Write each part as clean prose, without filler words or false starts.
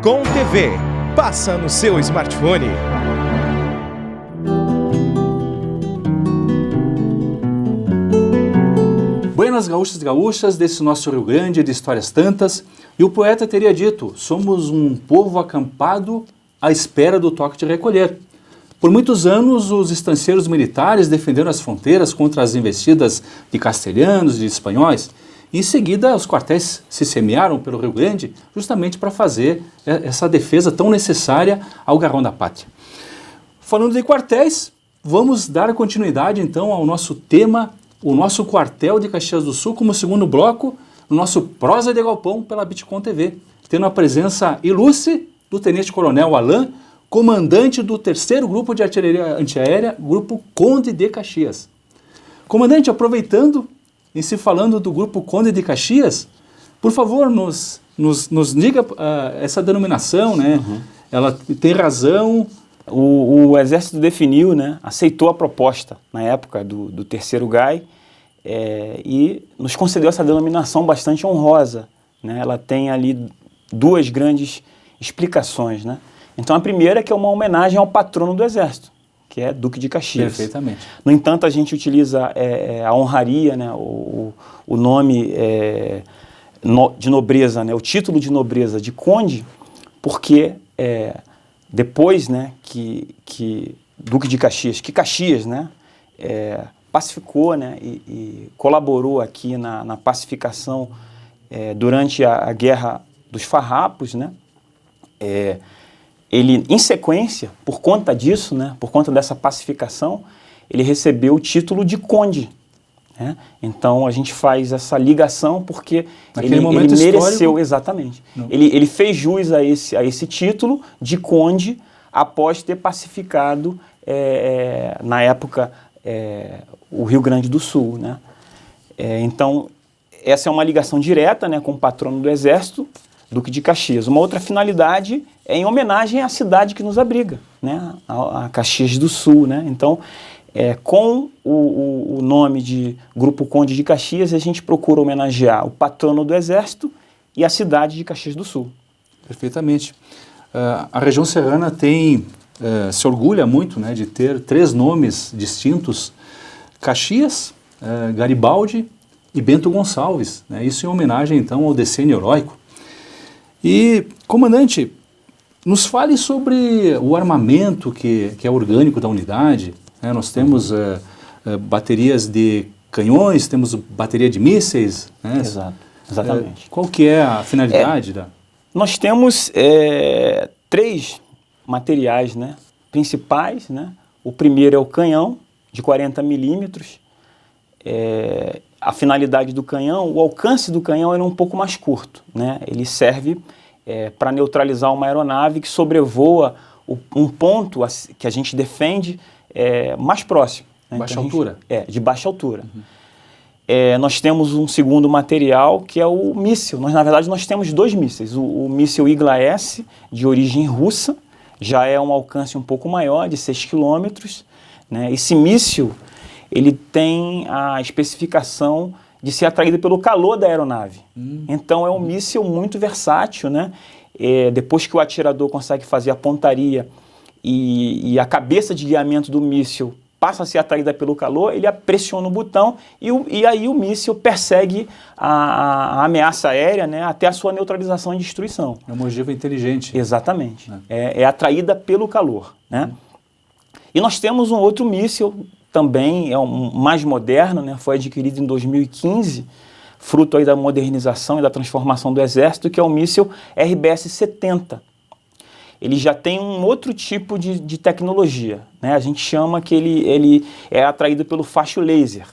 Bitcom TV. Passa no seu smartphone. Buenas gaúchas e gaúchas desse nosso Rio Grande de histórias tantas. E o poeta teria dito, somos um povo acampado à espera do toque de recolher. Por muitos anos, os estancieiros militares defenderam as fronteiras contra as investidas de castelhanos e de espanhóis. Em seguida, os quartéis se semearam pelo Rio Grande justamente para fazer essa defesa tão necessária ao garrão da pátria. Falando de quartéis, vamos dar continuidade então ao nosso tema, o nosso quartel de Caxias do Sul, como segundo bloco, no nosso Prosa de Galpão pela Bitcom TV, tendo a presença ilustre do Tenente-Coronel Alain, comandante do 3º Grupo de Artilharia Antiaérea, Grupo Conde de Caxias. Comandante, aproveitando em se falando do Grupo Conde de Caxias, por favor, nos diga essa denominação, né? Uhum. Ela tem razão. O Exército definiu, né, aceitou a proposta na época do 3º GAI e nos concedeu essa denominação bastante honrosa, né? Ela tem ali duas grandes explicações, né? Então a primeira é que é uma homenagem ao patrono do Exército, que é Duque de Caxias. Perfeitamente. No entanto, a gente utiliza a honraria, né, o nome de nobreza, né, o título de nobreza de conde, porque depois, né, que Duque de Caxias, né, pacificou, né, e colaborou aqui na pacificação durante a Guerra dos Farrapos, né, ele, em sequência, por conta disso, né, por conta dessa pacificação, ele recebeu o título de conde. Né? Então, a gente faz essa ligação porque ele mereceu, exatamente. Ele fez jus a esse título de conde após ter pacificado, na época, o Rio Grande do Sul. Né? Então, essa é uma ligação direta, né, com o patrono do Exército, Duque de Caxias. Uma outra finalidade é em homenagem à cidade que nos abriga, né? a Caxias do Sul. Né? Então, com o nome de Grupo Conde de Caxias, a gente procura homenagear o patrono do Exército e a cidade de Caxias do Sul. Perfeitamente. A região serrana se orgulha muito, né, de ter 3 nomes distintos: Caxias, Garibaldi e Bento Gonçalves. Né? Isso em homenagem, então, ao decênio heróico. E, comandante, nos fale sobre o armamento que é orgânico da unidade. Né? Nós temos baterias de canhões, temos bateria de mísseis. Né? Exatamente. Qual que é a finalidade? Nós temos 3 materiais, né, principais. Né? O primeiro é o canhão, de 40 milímetros. A finalidade do canhão, o alcance do canhão é um pouco mais curto. Né? Ele serve para neutralizar uma aeronave que sobrevoa um ponto que a gente defende mais próximo. Né? Baixa altura? De baixa altura. Uhum. Nós temos um segundo material que é o míssil. Na verdade, nós temos 2 mísseis. O míssil Igla-S, de origem russa, já é um alcance um pouco maior, de 6 quilômetros. Né? Esse míssil, ele tem a especificação de ser atraído pelo calor da aeronave. Então é um míssil muito versátil, né? Depois que o atirador consegue fazer a pontaria e a cabeça de guiamento do míssil passa a ser atraída pelo calor, ele pressiona o botão e aí o míssil persegue a ameaça aérea, né, até a sua neutralização e destruição. É uma ogiva inteligente. Exatamente. É atraída pelo calor. Né? E nós temos um outro míssil, também é um mais moderno, né? Foi adquirido em 2015, fruto aí da modernização e da transformação do Exército, que é o míssil RBS-70. Ele já tem um outro tipo de tecnologia. Né? A gente chama que ele é atraído pelo facho laser.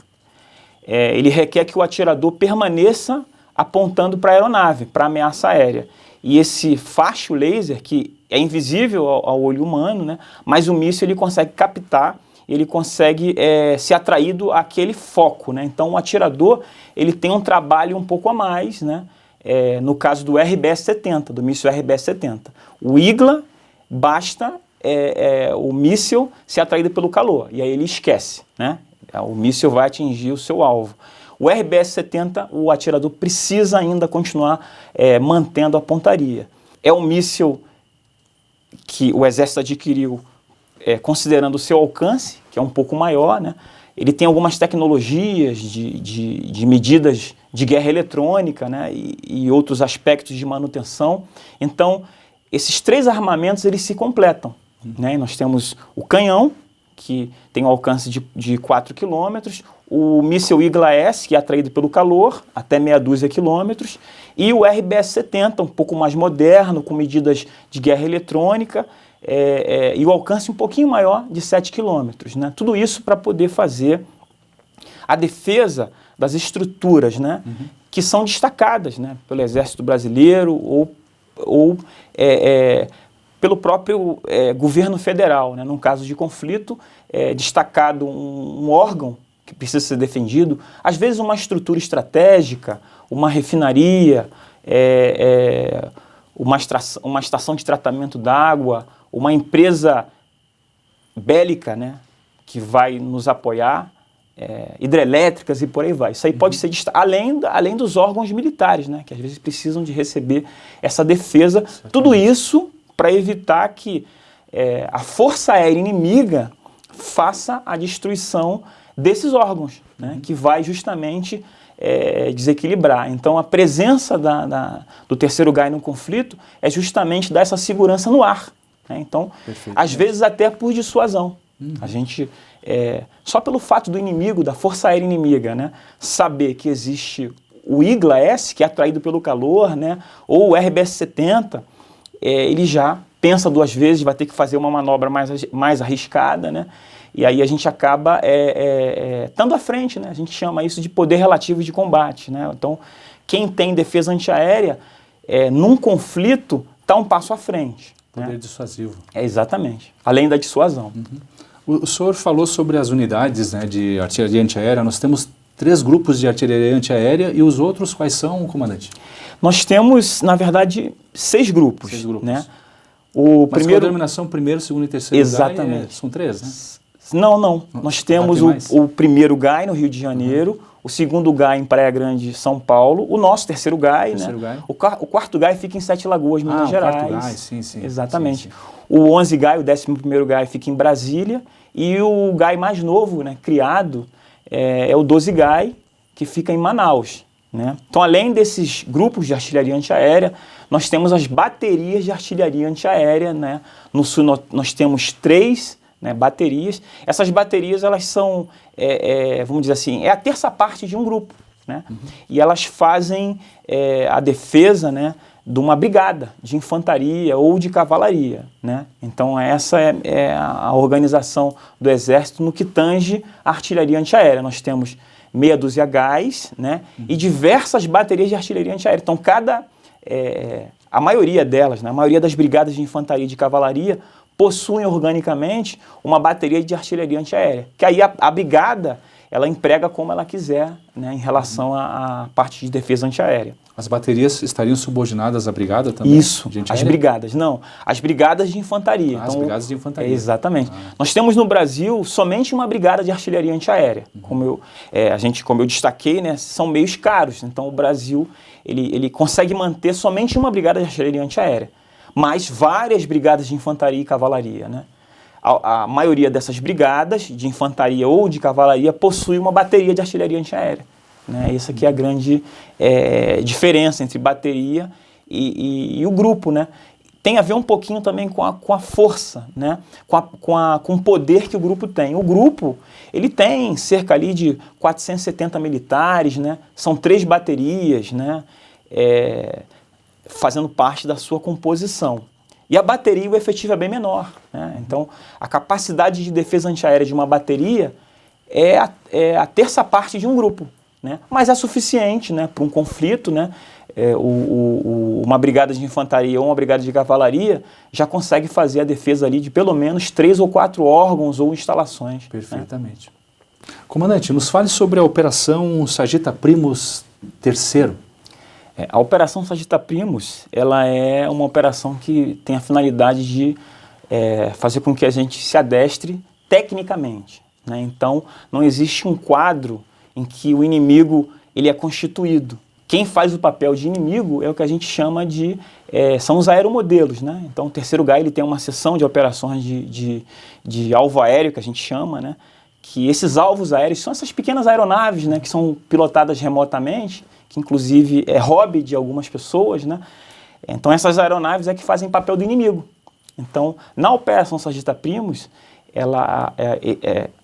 Ele requer que o atirador permaneça apontando para a aeronave, para a ameaça aérea. E esse facho laser, que é invisível ao olho humano, né? Mas o míssil ele consegue captar, ele consegue ser atraído àquele foco. Né? Então o atirador ele tem um trabalho um pouco a mais, né? No caso do RBS-70, do míssil RBS-70. O Igla, basta o míssil ser atraído pelo calor, e aí ele esquece. Né? O míssil vai atingir o seu alvo. O RBS-70, o atirador precisa ainda continuar mantendo a pontaria. É um míssil que o Exército adquiriu considerando o seu alcance, que é um pouco maior, né? Ele tem algumas tecnologias de medidas de guerra eletrônica, né? E outros aspectos de manutenção. Então, esses 3 armamentos eles se completam, né? E nós temos o canhão, que tem um alcance de 4 quilômetros, o míssil Igla-S, que é atraído pelo calor, até meia dúzia de quilômetros, e o RBS-70, um pouco mais moderno, com medidas de guerra eletrônica, e o alcance um pouquinho maior, de 7 quilômetros, né? Tudo isso para poder fazer a defesa das estruturas, né? Que são destacadas, né? Pelo Exército Brasileiro ou pelo próprio governo federal, né? Num caso de conflito, destacado um órgão que precisa ser defendido, às vezes uma estrutura estratégica, uma refinaria, uma estação de tratamento d'água, uma empresa bélica, né, que vai nos apoiar, hidrelétricas e por aí vai. Isso aí pode ser além dos órgãos militares, né, que às vezes precisam de receber essa defesa. Exatamente. Tudo isso para evitar que a força aérea inimiga faça a destruição desses órgãos, né, que vai justamente desequilibrar. Então, a presença do terceiro GAI no conflito é justamente dar essa segurança no ar, né? Então, às vezes até por dissuasão. A gente, só pelo fato do inimigo, da força aérea inimiga, né, saber que existe o Igla-S, que é atraído pelo calor, né, ou o RBS-70, ele já pensa 2 vezes, vai ter que fazer uma manobra mais arriscada, né? E aí a gente acaba estando à frente, né? A gente chama isso de poder relativo de combate, né? Então, quem tem defesa antiaérea, num conflito, está um passo à frente. Poder, né? dissuasivo. Exatamente. Além da dissuasão. O senhor falou sobre as unidades, né, de artilharia antiaérea. Nós temos 3 grupos de artilharia antiaérea e os outros quais são, comandante? Nós temos, na verdade, 6 grupos. 6 grupos. Né? Mas com a denominação primeiro, segundo e terceiro Exatamente. GAI, são 3, né? Não. Nós temos o primeiro GAI no Rio de Janeiro, o segundo GAI em Praia Grande, São Paulo, o nosso terceiro GAI, né? GAI. O quarto GAI fica em Sete Lagoas, Minas Gerais. O quarto GAI, sim. Exatamente. Sim. O 11 GAI, o 11º GAI, fica em Brasília, e o GAI mais novo, né, criado, é o 12 GAI, que fica em Manaus. Né? Então, além desses grupos de artilharia antiaérea, nós temos as baterias de artilharia antiaérea. Né? No sul nós temos 3, né, baterias. Essas baterias, elas são, vamos dizer assim, a terça parte de um grupo. Né? E elas fazem a defesa, né, de uma brigada de infantaria ou de cavalaria. Né? Então, essa é a organização do Exército no que tange a artilharia antiaérea. Nós temos meia dúzia GAIs, né, e diversas baterias de artilharia antiaérea. Então, a maioria delas, né, a maioria das brigadas de infantaria e de cavalaria possuem organicamente uma bateria de artilharia antiaérea, que aí a brigada ela emprega como ela quiser, né, em relação à parte de defesa antiaérea. As baterias estariam subordinadas à brigada também? Isso, as brigadas. Não, as brigadas de infantaria. As brigadas de infantaria. Exatamente. Nós temos no Brasil somente uma brigada de artilharia antiaérea. Como eu destaquei, né, são meios caros. Então o Brasil ele consegue manter somente uma brigada de artilharia antiaérea, mas várias brigadas de infantaria e cavalaria. Né? A maioria dessas brigadas de infantaria ou de cavalaria possui uma bateria de artilharia antiaérea. Né? Essa aqui é a grande diferença entre bateria e o grupo. Né? Tem a ver um pouquinho também com a força, né? com o poder que o grupo tem. O grupo ele tem cerca ali de 470 militares, né? São 3 baterias, né? Fazendo parte da sua composição. E a bateria, o efetivo é bem menor. Né? Então, a capacidade de defesa antiaérea de uma bateria é a terça parte de um grupo. Né? Mas é suficiente, né, para um conflito. Né? Uma brigada de infantaria ou uma brigada de cavalaria já consegue fazer a defesa ali de pelo menos 3 ou 4 órgãos ou instalações. Perfeitamente. Né? Comandante, nos fale sobre a Operação Sagitta Primus III. A Operação Sagitta Primus, ela é uma operação que tem a finalidade de fazer com que a gente se adestre tecnicamente. Né? Então, não existe um quadro em que o inimigo ele é constituído. quem faz o papel de inimigo é o que a gente chama de, são os aeromodelos, né? Então o terceiro GAI ele tem uma seção de operações de alvo aéreo, que a gente chama, né? Que esses alvos aéreos são essas pequenas aeronaves, né? Que são pilotadas remotamente, que inclusive é hobby de algumas pessoas, né? Então essas aeronaves é que fazem papel do inimigo. Então na Operação Sargeta Primus,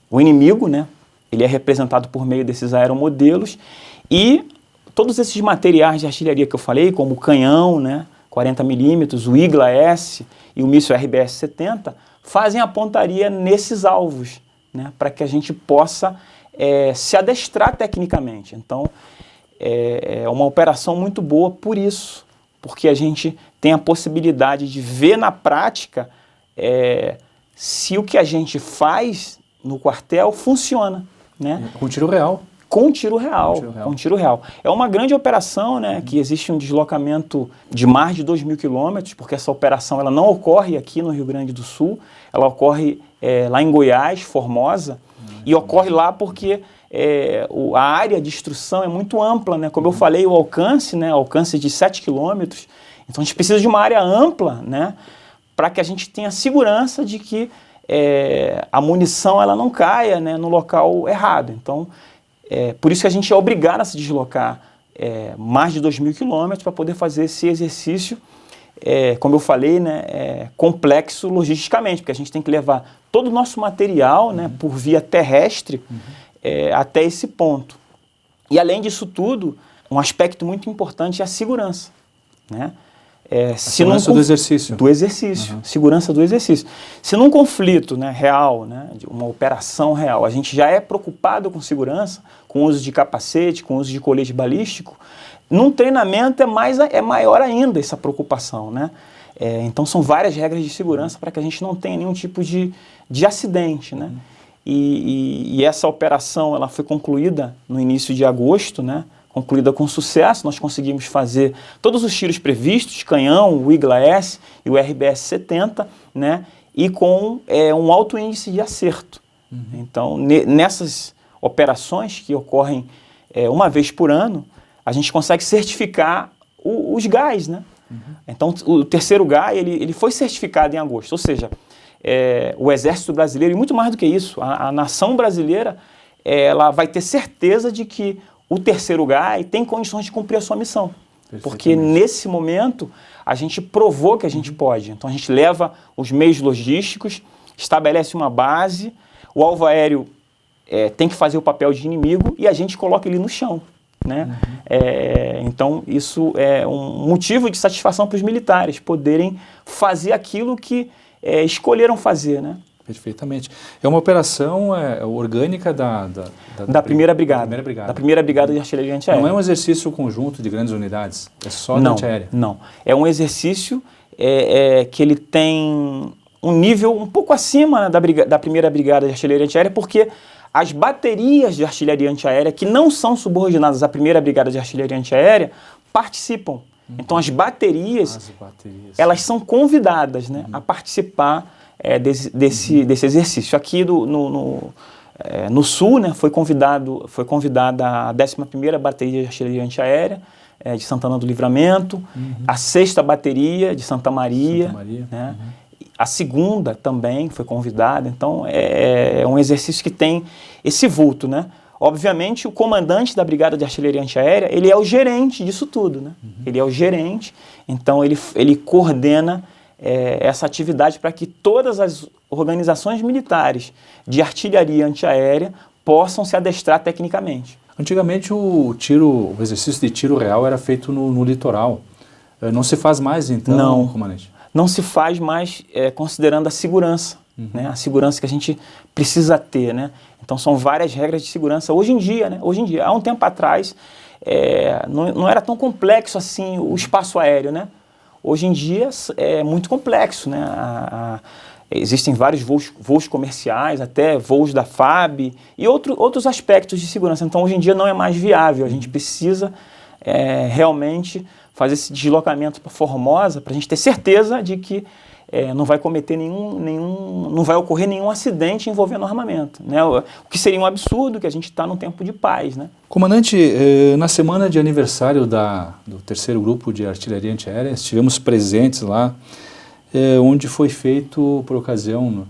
o inimigo, né? Ele é representado por meio desses aeromodelos e todos esses materiais de artilharia que eu falei, como o canhão, né, 40 milímetros, o IGLA-S e o míssil RBS-70, fazem a pontaria nesses alvos, né, para que a gente possa se adestrar tecnicamente. Então, é uma operação muito boa por isso, porque a gente tem a possibilidade de ver na prática se o que a gente faz no quartel funciona, né? Com tiro real. Com tiro real. É uma grande operação, né, que existe um deslocamento de mais de 2.000 quilômetros, porque essa operação ela não ocorre aqui no Rio Grande do Sul, ela ocorre lá em Goiás, Formosa, e ocorre lá porque a área de instrução é muito ampla, né? Como eu falei, o alcance, né, alcance de 7 quilômetros, então a gente precisa de uma área ampla, né, para que a gente tenha segurança de que a munição ela não caia, né, no local errado. Então, por isso que a gente é obrigado a se deslocar mais de 2.000 quilômetros para poder fazer esse exercício, como eu falei, né, complexo logisticamente, porque a gente tem que levar todo o nosso material, né, por via terrestre até esse ponto. E além disso tudo, um aspecto muito importante é a segurança, né? Segurança do exercício. Do exercício, segurança do exercício. Se num conflito, né, real, né, de uma operação real, a gente já é preocupado com segurança, com o uso de capacete, com o uso de colete balístico, num treinamento é maior ainda essa preocupação, né? Então são várias regras de segurança para que a gente não tenha nenhum tipo de acidente, né? E essa operação ela foi concluída no início de agosto, né? Concluída com sucesso, nós conseguimos fazer todos os tiros previstos, canhão, o IGLA-S e o RBS-70, né, e com um alto índice de acerto. Então, nessas operações que ocorrem uma vez por ano, a gente consegue certificar os GAIs, né? Então, o terceiro GAI, ele foi certificado em agosto, ou seja, o Exército Brasileiro, e muito mais do que isso, a nação brasileira, ela vai ter certeza de que o terceiro GAI tem condições de cumprir a sua missão. Porque nesse momento a gente provou que a gente pode. Então a gente leva os meios logísticos, estabelece uma base, o alvo aéreo tem que fazer o papel de inimigo e a gente coloca ele no chão, né? Então isso é um motivo de satisfação para os militares poderem fazer aquilo que escolheram fazer, né? Perfeitamente. É uma operação orgânica da primeira brigada. Da primeira brigada de artilharia antiaérea. Não é um exercício conjunto de grandes unidades, é só da antiaérea. Não, é um exercício que ele tem um nível um pouco acima da primeira brigada de artilharia antiaérea, porque as baterias de artilharia antiaérea, que não são subordinadas à primeira brigada de artilharia antiaérea, participam. Então as baterias, elas são convidadas, né, a participar desse exercício. Aqui no Sul, né, foi convidada a 11ª Bateria de Artilharia Antiaérea de Santana do Livramento, a 6ª Bateria de Santa Maria, né, a 2ª também foi convidada. Então é um exercício que tem esse vulto, né? Obviamente o comandante da Brigada de Artilharia Antiaérea, ele é o gerente disso tudo, né? Ele é o gerente, então ele coordena essa atividade para que todas as organizações militares de artilharia antiaérea possam se adestrar tecnicamente. Antigamente o exercício de tiro real era feito no litoral. Não se faz mais então, não, comandante? Não se faz mais considerando a segurança, né? A segurança que a gente precisa ter, né? Então são várias regras de segurança hoje em dia, né? Hoje em dia, há um tempo atrás não era tão complexo assim o espaço aéreo, né? Hoje em dia é muito complexo, né? Existem vários voos comerciais, até voos da FAB e outros aspectos de segurança. Então, hoje em dia não é mais viável. A gente precisa realmente fazer esse deslocamento para Formosa para a gente ter certeza de que não vai cometer não vai ocorrer nenhum acidente envolvendo armamento, né? O que seria um absurdo, que a gente está num tempo de paz, né? Comandante, na semana de aniversário do terceiro grupo de artilharia antiaérea, estivemos presentes lá, onde foi feito, por ocasião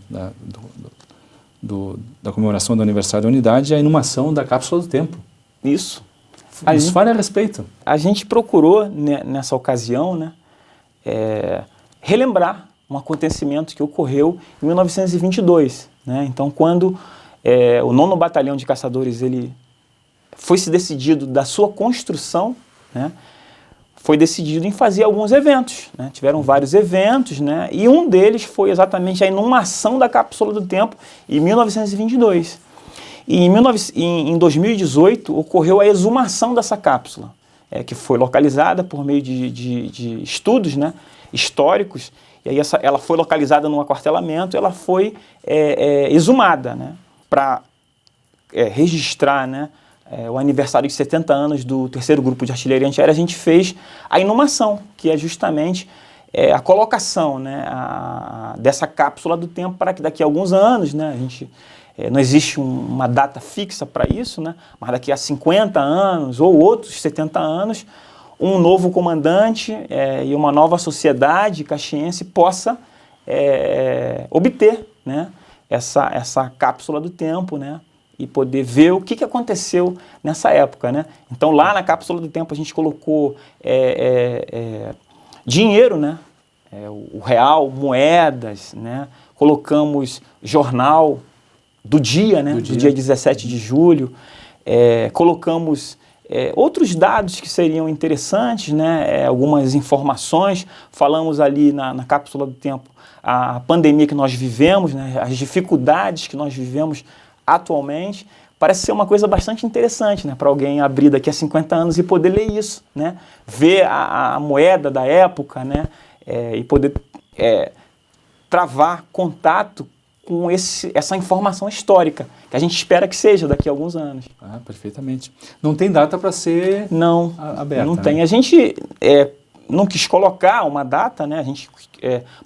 da comemoração do aniversário da unidade, a inumação da cápsula do tempo. Isso. Nos fale a respeito. A gente procurou, nessa ocasião, né, relembrar um acontecimento que ocorreu em 1922. Né? Então, quando o 9º Batalhão de Caçadores ele foi se decidido da sua construção, né, foi decidido em fazer alguns eventos. Né? Tiveram vários eventos, né, e um deles foi exatamente a inumação da cápsula do tempo em 1922. E em 2018 ocorreu a exumação dessa cápsula, que foi localizada por meio de estudos, né, históricos, e aí ela foi localizada num aquartelamento, ela foi exumada, né, para registrar, né, o aniversário de 70 anos do terceiro grupo de artilharia antiaérea. A gente fez a inumação, que é justamente a colocação, né, dessa cápsula do tempo para que daqui a alguns anos, né, a gente... não existe uma data fixa para isso, né? Mas daqui a 50 anos ou outros 70 anos, um novo comandante e uma nova sociedade caxiense possa obter, né, essa cápsula do tempo, né, e poder ver o que aconteceu nessa época. Né? Então, lá na cápsula do tempo, a gente colocou dinheiro, né, o real, moedas, né, colocamos jornal do dia, né? Do dia 17 de julho, colocamos outros dados que seriam interessantes, né? Algumas informações, falamos ali na cápsula do tempo a pandemia que nós vivemos, né? As dificuldades que nós vivemos atualmente. Parece ser uma coisa bastante interessante, né? Para alguém abrir daqui a 50 anos e poder ler isso, né? Ver a moeda da época, né? E poder travar contato com essa informação histórica, que a gente espera que seja daqui a alguns anos. Ah, perfeitamente. Não tem data para ser aberta? Não tem. Né? A gente não quis colocar uma data, né? A gente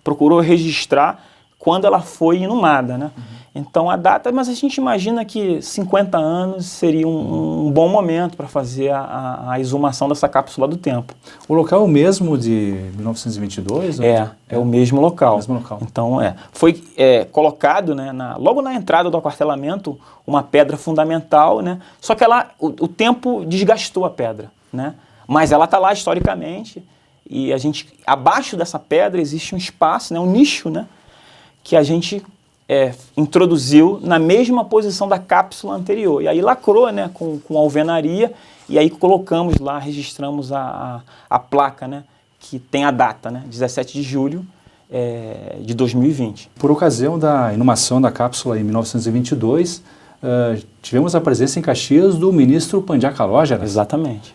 procurou registrar quando ela foi inumada, né? Então a data, mas a gente imagina que 50 anos seria um bom momento para fazer a exumação dessa cápsula do tempo. O local é o mesmo de 1922? É o mesmo local. Então foi colocado, né, logo na entrada do aquartelamento uma pedra fundamental, né? Só que o tempo desgastou a pedra, né? Mas ela está lá historicamente e abaixo dessa pedra existe um espaço, né, um nicho, né, que a gente introduziu na mesma posição da cápsula anterior. E aí lacrou, né, com alvenaria, e aí colocamos lá, registramos a placa, né, que tem a data, né, 17 de julho de 2020. Por ocasião da inumação da cápsula em 1922, tivemos a presença em Caxias do ministro Pandiá Calógeras. Exatamente.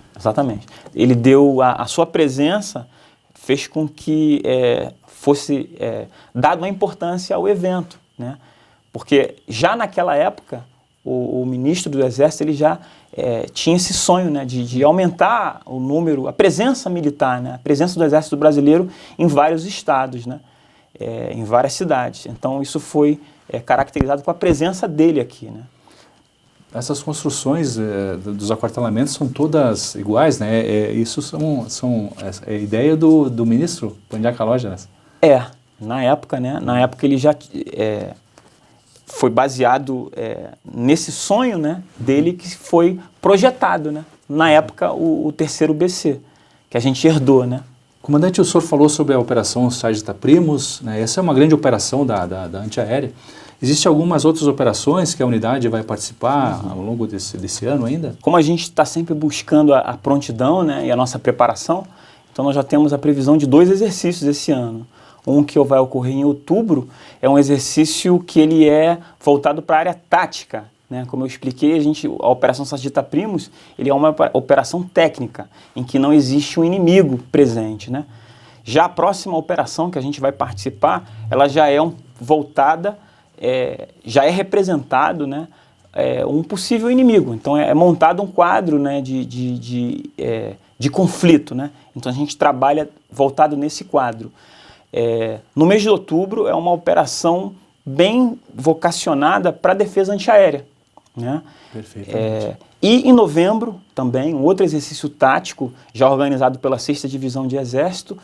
Ele deu a sua presença, fez com que fosse dada uma importância ao evento, né? Porque já naquela época o ministro do Exército ele já tinha esse sonho, né, de aumentar o número, a presença militar, né, a presença do Exército brasileiro em vários estados, né, em várias cidades. Então isso foi caracterizado com a presença dele aqui, né? Essas construções dos aquartelamentos são todas iguais, né? Isso é a ideia do ministro Pandiá Calógeras. Na época, né? Na época ele já foi baseado nesse sonho, né, dele que foi projetado, né? Na época o terceiro BC, que a gente herdou, né? Comandante, o senhor falou sobre a Operação Sagitta Primus, né? Essa é uma grande operação da antiaérea. Existem algumas outras operações que a unidade vai participar ao longo desse ano ainda? Como a gente está sempre buscando a prontidão, né, e a nossa preparação, então nós já temos a previsão de 2 exercícios esse ano. Um que vai ocorrer em outubro é um exercício que ele é voltado para a área tática, né? Como eu expliquei, a Operação Sagitta Primus ele é uma operação técnica, em que não existe um inimigo presente, né? Já a próxima operação que a gente vai participar, ela já é voltada, já é representado, né, um possível inimigo. Então é montado um quadro, né, de conflito, né? Então a gente trabalha voltado nesse quadro. No mês de outubro é uma operação bem vocacionada para a defesa antiaérea, né? Perfeitamente. E em novembro também, um outro exercício tático, já organizado pela 6ª Divisão de Exército,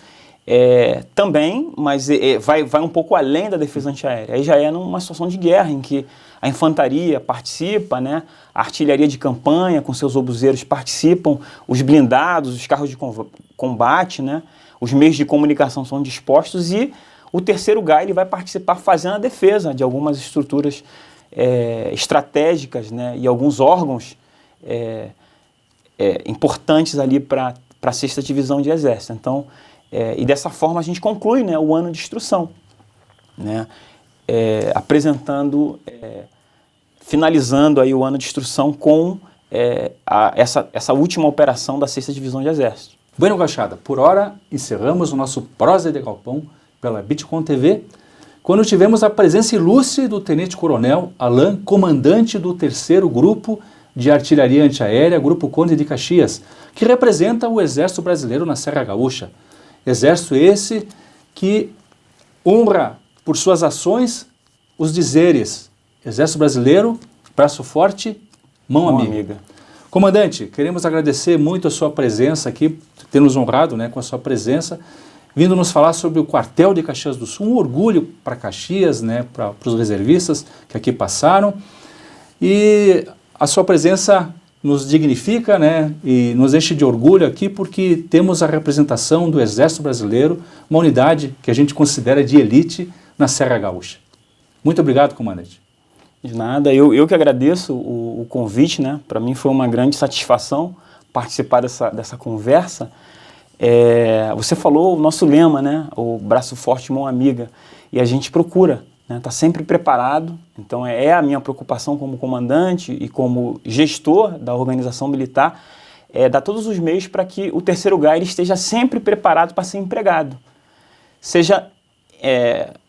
também, mas vai um pouco além da defesa antiaérea. Aí já é numa situação de guerra, em que a infantaria participa, né? A artilharia de campanha com seus obuseiros participam, os blindados, os carros de combate, né? Os meios de comunicação são dispostos e o 3º GAI ele vai participar fazendo a defesa de algumas estruturas estratégicas, né? E alguns órgãos importantes ali para a 6ª Divisão de Exército. Então, e dessa forma a gente conclui, né, o ano de instrução, né? Finalizando aí o ano de instrução com essa última operação da 6ª Divisão de Exército. Bueno, Gachada, por hora encerramos o nosso Prosa de Galpão pela Bitcom TV, quando tivemos a presença ilustre do Tenente-Coronel Alain, comandante do 3º Grupo de Artilharia Antiaérea, Grupo Conde de Caxias, que representa o Exército Brasileiro na Serra Gaúcha. Exército esse que honra por suas ações os dizeres: Exército Brasileiro, braço forte, mão amiga. Comandante, queremos agradecer muito a sua presença aqui, ter nos honrado, né, com a sua presença, vindo nos falar sobre o quartel de Caxias do Sul, um orgulho para Caxias, né, para os reservistas que aqui passaram, e a sua presença nos dignifica, né, e nos enche de orgulho aqui, porque temos a representação do Exército Brasileiro, uma unidade que a gente considera de elite na Serra Gaúcha. Muito obrigado, comandante. De nada, eu que agradeço o convite, né? Para mim foi uma grande satisfação participar dessa conversa. Você falou o nosso lema, né? O braço forte, mão amiga, e a gente procura, né? Tá sempre preparado. Então é a minha preocupação como comandante e como gestor da organização militar, dar todos os meios para que o 3º GAI esteja sempre preparado para ser empregado, seja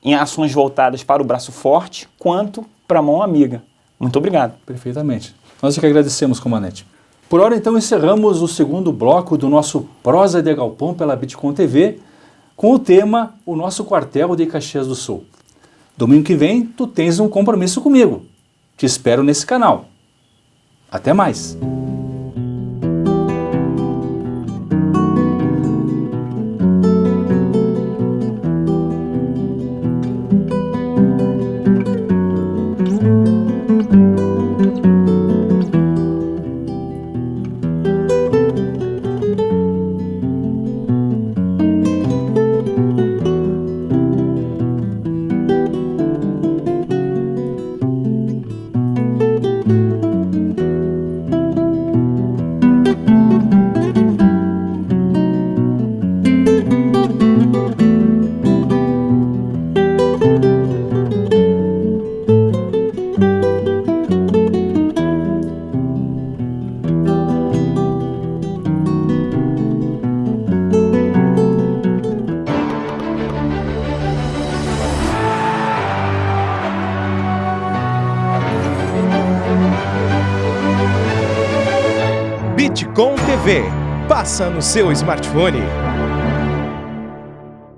em ações voltadas para o braço forte, quanto para a mão amiga. Muito obrigado. Perfeitamente. Nós que agradecemos, comandante. Por hora, então, encerramos o 2º bloco do nosso Prosa de Galpão pela Bitcom TV, com o tema O Nosso Quartel de Caxias do Sul. Domingo que vem, tu tens um compromisso comigo. Te espero nesse canal. Até mais. Bitcom TV. Passa no seu smartphone.